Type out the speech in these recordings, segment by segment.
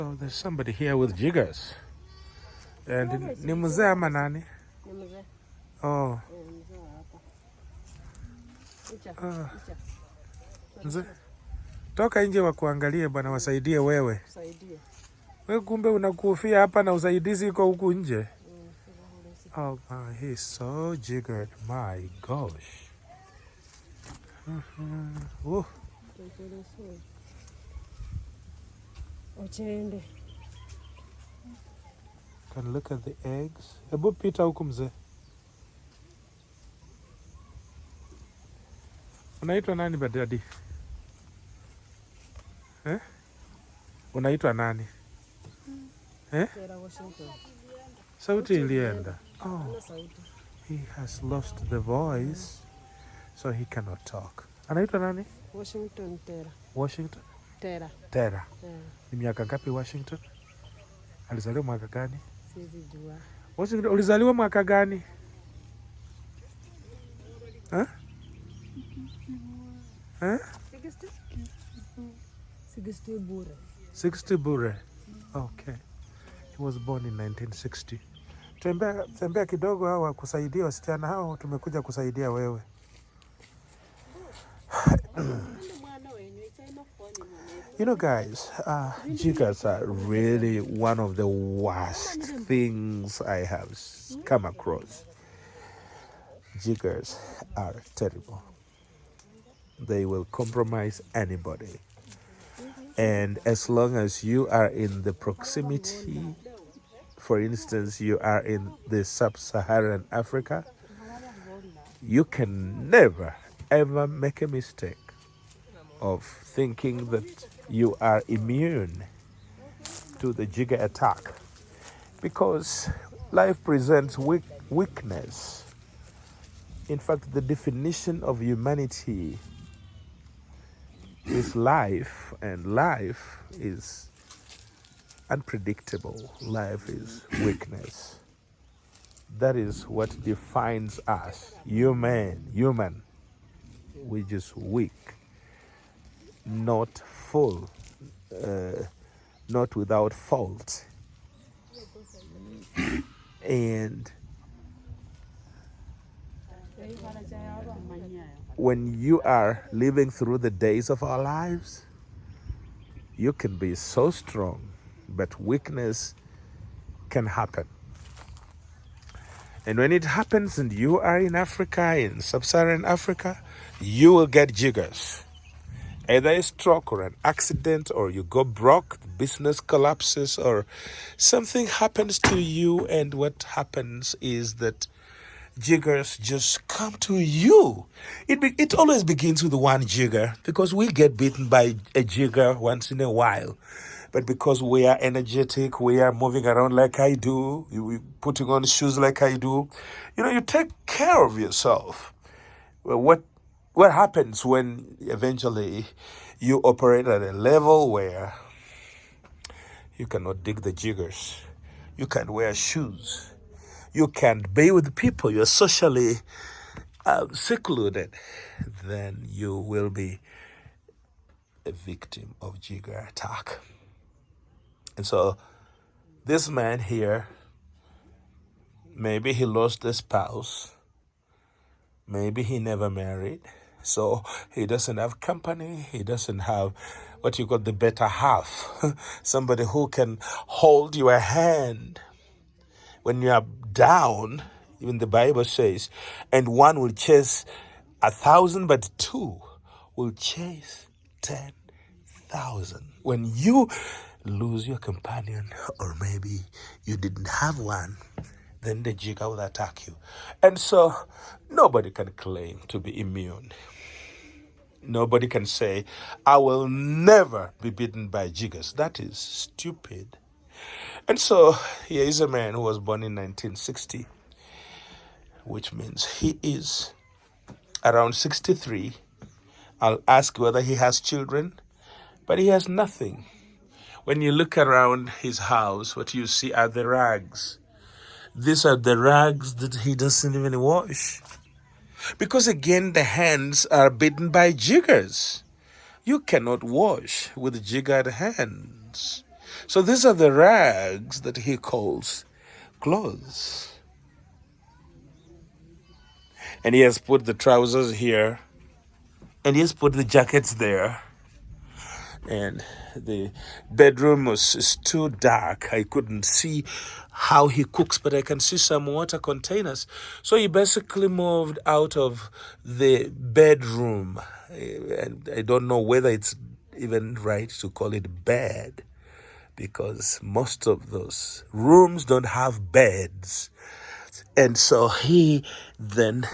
So there's somebody here with jiggers. And ni mzee ama nani? Ni mzee. Oh. Mzee hapa. Mzee. Toka nje wa kuangalie bwana, wasaidie wewe. Saidie. Wewe kumbe unakufia hapa na usaidizi uko huku nje. Oh, he's so jiggered. My gosh. Ochende. Can look at the eggs. Hebu pita huku mzee. Unaitwa nani badadi? Unaitwa nani? Tera Washington. Sauti ilienda. Oh. He has lost the voice, so he cannot talk. Anaitwa nani? Washington Tera. Washington? Tera. Tera. Ni miaka ngapi Washington? Alizaliwa mwaka gani? Sijui. Washington, ulizaliwa mwaka gani? Huh? Huh? 60 bure. 60 bure. Okay. He was born in 1960. Tembea kidogo, hawa kusaidia wasichana hao, tumekuja kusaidia wewe. You know, guys, jiggers are really one of the worst things I have come across. Jiggers are terrible. They will compromise anybody. And as long as you are in the proximity, for instance, you are in the sub-Saharan Africa, you can never, ever make a mistake of thinking that you are immune to the jigger attack, because life presents weakness. In fact, the definition of humanity is life, and life is unpredictable. Life is weakness. That is what defines us, human. We're just weak, not full, not without fault. And when you are living through the days of our lives, you can be so strong, but weakness can happen. And when it happens and you are in Africa, in sub-Saharan Africa, you will get jiggers. Either a stroke or an accident, or you go broke, the business collapses, or something happens to you, and what happens is that jiggers just come to you. It always begins with one jigger, because we get bitten by a jigger once in a while. But because we are energetic, we are moving around like I do, we putting on shoes like I do, you take care of yourself. Well, what happens when eventually you operate at a level where you cannot dig the jiggers, you can't wear shoes, you can't be with people, you're socially secluded, then you will be a victim of jigger attack. And so this man here, maybe he lost a spouse, maybe he never married, so he doesn't have company, he doesn't have what you call the better half, somebody who can hold your hand when you are down. Even the Bible says, and one will chase 1,000, but two will chase 10,000. When you lose your companion, or maybe you didn't have one, then the jigger will attack you. And so nobody can claim to be immune. Nobody can say, I will never be bitten by jiggers. That is stupid. And so here is a man who was born in 1960, which means he is around 63. I'll ask whether he has children, but he has nothing. When you look around his house, what you see are the rags. These are the rags that he doesn't even wash. Because again, the hands are bitten by jiggers. You cannot wash with jiggered hands. So these are the rags that he calls clothes. And he has put the trousers here, and he has put the jackets there. And the bedroom is too dark. I couldn't see how he cooks, but I can see some water containers. So he basically moved out of the bedroom. And I don't know whether it's even right to call it bed, because most of those rooms don't have beds. And so he then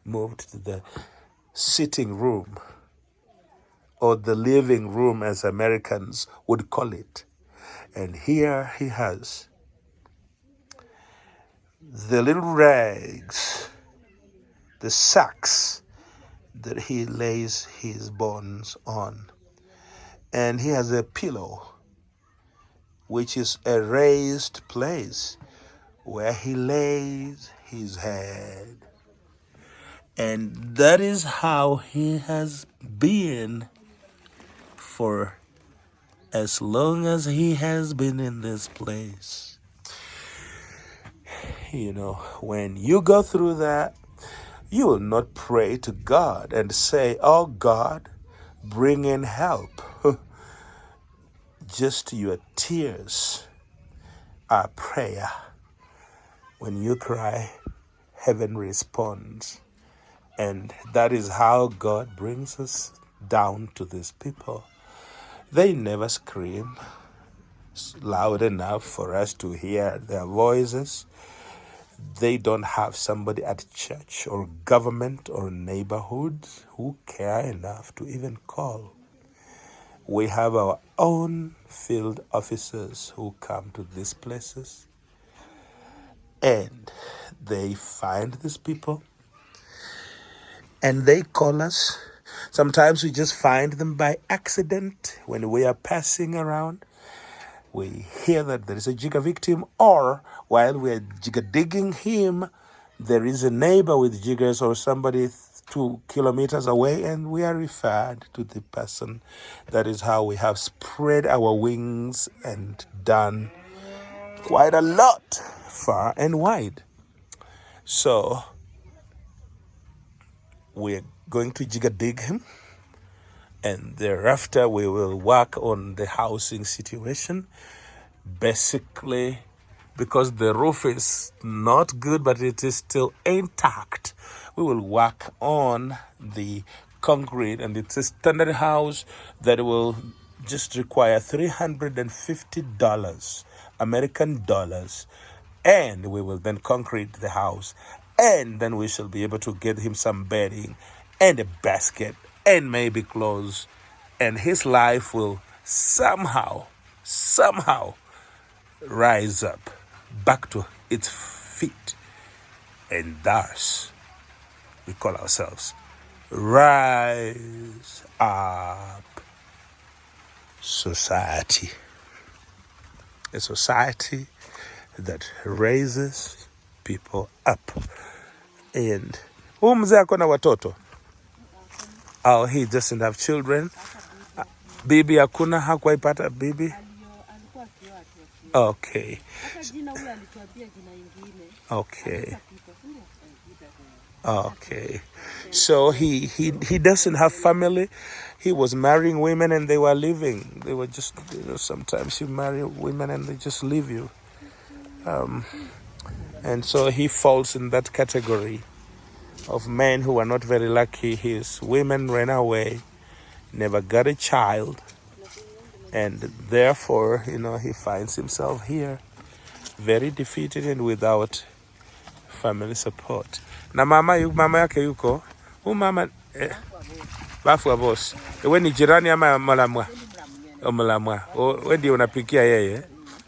moved to the sitting room, or the living room as Americans would call it. And here he has the little rags, the sacks that he lays his bones on. And he has a pillow, which is a raised place where he lays his head. And that is how he has been for as long as he has been in this place. You know, when you go through that, you will not pray to God and say, "Oh God, bring in help." Just your tears are prayer. When you cry, heaven responds. And that is how God brings us down to these people. They never scream loud enough for us to hear their voices. They don't have somebody at church or government or neighborhoods who care enough to even call. We have our own field officers who come to these places, and they find these people and they call us. Sometimes we just find them by accident when we are passing around. We hear that there is a jigger victim, or while we are jigger digging him, there is a neighbor with jiggers or somebody 2 kilometers away, and we are referred to the person. That is how we have spread our wings and done quite a lot, far and wide. So we're going to jigger dig him, and thereafter we will work on the housing situation. Basically, because the roof is not good, but it is still intact, we will work on the concrete, and it's a standard house that will just require $350 American dollars, and we will then concrete the house, and then we shall be able to get him some bedding and a basket and maybe clothes, and his life will somehow rise up back to its feet. And thus we call ourselves Rise Up Society. A society that raises people up. And huyu mzee ako na watoto? Oh, he doesn't have children. Bibi hakuna, hakuwaipata bibi? Okay. Okay. Okay. So he doesn't have family. He was marrying women and they were leaving. They were just, sometimes you marry women and they just leave you. And so he falls in that category of men who are not very lucky. His women ran away, never got a child, and therefore, he finds himself here, very defeated and without family support. Na mama yake yuko? Mama bafu wa boss. Wewe ni jirani ama Mlamwa? Mlamwa. Wewe ndio unapikia yeye?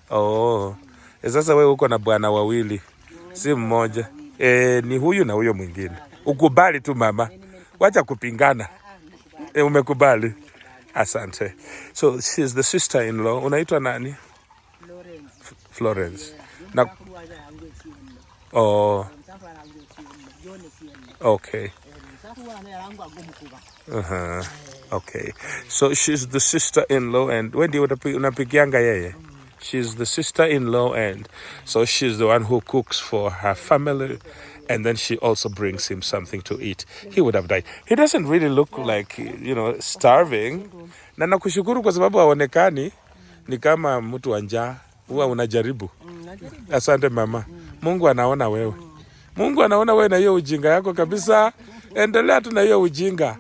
Oh. Sasa wewe uko na bwana wawili, si mmoja. Ni huyu na huyo mwingine. Ukubali tu mama. Wacha kupingana. Umekubali? Asante. So she's the sister-in-law. Unaitwa nani? Florence. Oh. Okay. Uh-huh. Okay. So she's the sister-in-law, and when do you unapikianga yeye? She's the sister-in-law, and so she's the one who cooks for her family, and then she also brings him something to eat. He would have died. He doesn't really look like, starving. Na nakushukuru kwa sababu haonekani ni kama mtu wa njaa. Huwa unajaribu. Asante mama. Mungu anaona wewe. Mungu anaona wewe na hiyo ujinga yako kabisa. Endelea tu na hiyo ujinga.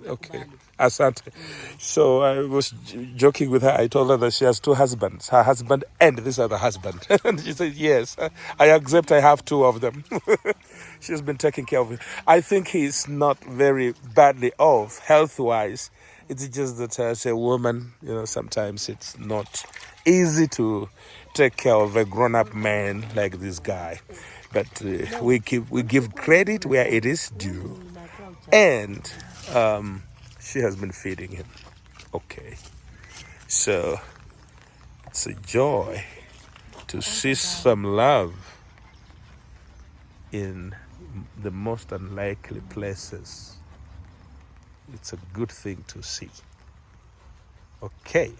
Okay. Asante. So I was joking with her. I told her that she has two husbands, her husband and this other husband. And she said, yes, I accept I have two of them. She's been taking care of him. I think he's not very badly off health-wise. It's just that as a woman, sometimes it's not easy to take care of a grown-up man like this guy. But we give credit where it is due. And she has been feeding him. Okay. So it's a joy to see some love in the most unlikely places. It's a good thing to see. Okay.